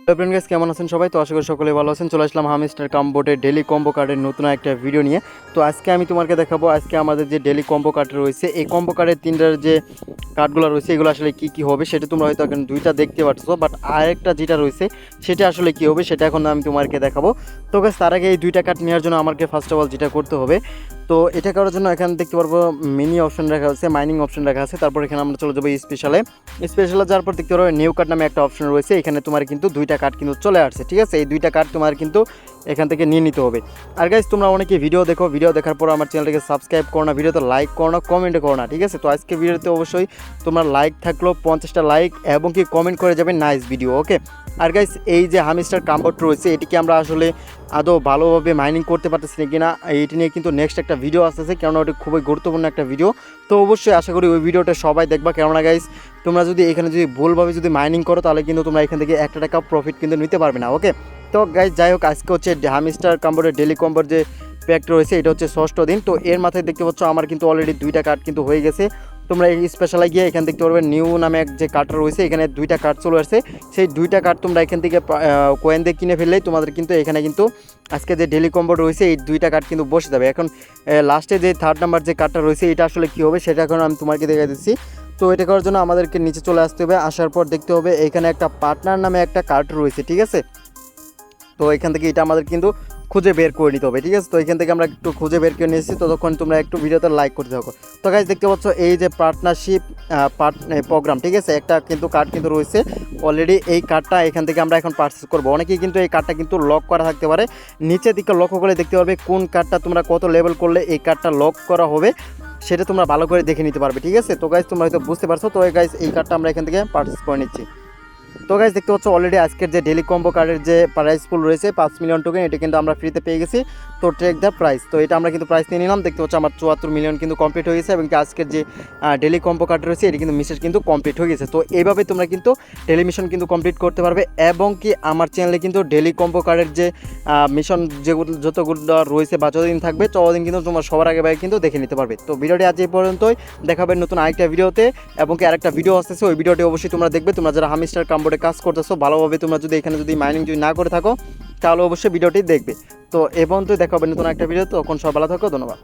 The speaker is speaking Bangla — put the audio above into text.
হ্যালো ফ্রেন্ড গাইস, কেমন আছেন সবাই? তো আশা করি সকলে ভালো আছেন। চলে আসলাম হামস্টার কম্বোটের ডেলি কম্বো কার্ডের নতুন একটা ভিডিও নিয়ে। তো আজকে আমি তোমাকে দেখাবো আজকে আমাদের যে ডেলি কম্বো কার্ড রয়েছে, এই কম্বো কার্ডের তিনটার যে কার্ডগুলো রয়েছে এগুলো আসলে কী হবে সেটা তোমরা হয়তো এখন দুইটা দেখতে পাচ্ছ, বাট আরেকটা যেটা রয়েছে সেটা আসলে কী হবে সেটা এখন আমি তোমাকে দেখাবো। তো গাইস, তার আগে এই দুইটা কার্ড নেওয়ার জন্য আমাকে ফার্স্ট অফ অল যেটা করতে হবে, তো এটা করার জন্য এখানে দেখতে পারবো মিনি অপশন রাখা আছে, মাইনিং অপশন রাখা আছে। তারপর এখানে আমরা চলে যাবো স্পেশালে যাওয়ার পর দেখতে পারবো নিউ কার্ড নামে একটা অপশন রয়েছে। এখানে তোমার কিন্তু দুইটা কার্ড কিন্তু চলে আসছে, ঠিক আছে? এই দুইটা কার্ড তোমার কিন্তু এখান থেকে নিয়ে নিতে হবে। আর গাইস, তোমরা অনেকে ভিডিও দেখো, ভিডিও দেখার পর আমার চ্যানেলটাকে সাবস্ক্রাইব করো না, ভিডিওতে লাইক করো না, কমেন্ট করো না, ঠিক আছে? তো আজকে ভিডিওতে অবশ্যই তোমার লাইক থাকলো 50টা লাইক এবং কি কমেন্ট করে যাবে নাইস ভিডিও, ওকে? আর গাইস, এই যে হামস্টার কম্বোট রয়েছে এটিকে আমরা আসলে আদৌ ভালোভাবে মাইনিং করতে পারতেছি না কিনা এইটি নিয়ে কিন্তু নেক্সট একটা ভিডিও আসতেছে, কেননা ওটি খুবই গুরুত্বপূর্ণ একটা ভিডিও। তো অবশ্যই আশা করি ওই ভিডিওটা সবাই দেখবা, কেননা গাইস তোমরা যদি এখানে যদি ভুলভাবে যদি মাইনিং করো তাহলে কিন্তু তোমরা এখান থেকে 1 টাকা প্রফিট কিন্তু নিতে পারবে না, ওকে? তো গাইস, যাই হোক, আজকে হচ্ছে হামস্টার কম্বোটের ডেলি কম্বোর যে প্যাক রয়েছে এটা হচ্ছে 6ষ্ঠ দিন। তো এর মাথায় দেখতে পাচ্ছ আমার কিন্তু অলরেডি দুইটা কার্ড কিন্তু হয়ে গেছে। তোমরা এই স্পেশালে গিয়ে এখান দেখতে পারবে নিউ নামে এক যে কার্ডটা রয়েছে, এখানে দুইটা কার্ড চলে আসছে। সেই দুইটা কার্ড তোমরা এখান থেকে কয়েন দিয়ে কিনে ফেললেই তোমাদের কিন্তু এখানে কিন্তু আজকে যে ডেলি কম্বো রয়েছে এই দুইটা কার্ড কিন্তু বসে যাবে। এখন লাস্টে যে 3rd নাম্বার যে কার্ডটা রয়েছে এটা আসলে কী হবে সেটা এখন আমি তোমাকে দেখে দিচ্ছি। তো এটা করার জন্য আমাদেরকে নিচে চলে আসতে হবে, আসার পর দেখতে হবে এখানে একটা পার্টনার নামে একটা কার্ড রয়েছে, ঠিক আছে? তো এখান থেকে এটা আমাদের কিন্তু খুঁজে বের করে নিতে হবে, ঠিক আছে? তো এখান থেকে আমরা একটু খুঁজে বের করে নিয়েছি, ততক্ষণ তোমরা একটু ভিডিওতে লাইক করতে থাকো। তো গাইস, দেখতে পাচ্ছ এই যে পার্টনারশিপ প্রোগ্রাম, ঠিক আছে? একটা কিন্তু কার্ড কিন্তু রয়েছে অলরেডি। এই কার্ডটা এখান থেকে আমরা এখন পারচেস করবো। অনেকেই কিন্তু এই কার্ডটা কিন্তু লক করা থাকতে পারে, নিচের দিকে লক্ষ্য করে দেখতে পারবে কোন কার্ডটা তোমরা কত লেভেল করলে এই কার্ডটা লক করা হবে সেটা তোমরা ভালো করে দেখে নিতে পারবে, ঠিক আছে? তো গাইস, তোমরা হয়তো বুঝতে পারছো। তো গাইস, এই কার্ডটা আমরা এখান থেকে পারচেস করে নিচ্ছি। তো গাইস, দেখতে পাচ্ছ অলরেডি আজকের যে ডেলি কম্বো কার্ডের যে প্রাইস পুল রয়েছে 5 মিলিয়ন টোকেন, এটা কিন্তু আমরা ফ্রিতে পেয়ে গেছি। তো ট্রেক দ্য প্রাইস, তো এটা আমরা কিন্তু প্রাইস নিয়ে নিলাম। দেখতে পাচ্ছ আমার 74 মিলিয়ন কিন্তু কমপ্লিট হয়ে গেছে এবং আজকের যে ডেলি কম্বো কার্ড রয়েছে এটি কিন্তু মিশন কিন্তু কমপ্লিট হয়ে গেছে। তো এইভাবে তোমরা কিন্তু ডেলি মিশন কিন্তু কমপ্লিট করতে পারবে এবং কি আমার চ্যানেলে কিন্তু ডেলি কম্বো কার্ডের যে মিশন যেগুলো যতগুলো রয়েছে বা যতদিন থাকবে ততদিন কিন্তু তোমার সবার আগে কিন্তু দেখে নিতে পারবে। তো ভিডিওটি আজ এই পর্যন্তই, দেখাবে নতুন আরেকটা ভিডিওতে এবং কি আরেকটা ভিডিও আসতেছে, ওই ভিডিওটি অবশ্যই তোমরা দেখবে। তোমরা যারা হামস্টার কম্বোটে কাজ করতেছো ভালোভাবে, তোমরা যদি এখানে যদি মাইনিং যদি না করে থাকো তাহলে অবশ্যই ভিডিওটি দেখবে। তো এই পর্যন্তই, দেখা হবে নতুন একটা ভিডিও। তখন সব ভালো থাকো, ধন্যবাদ।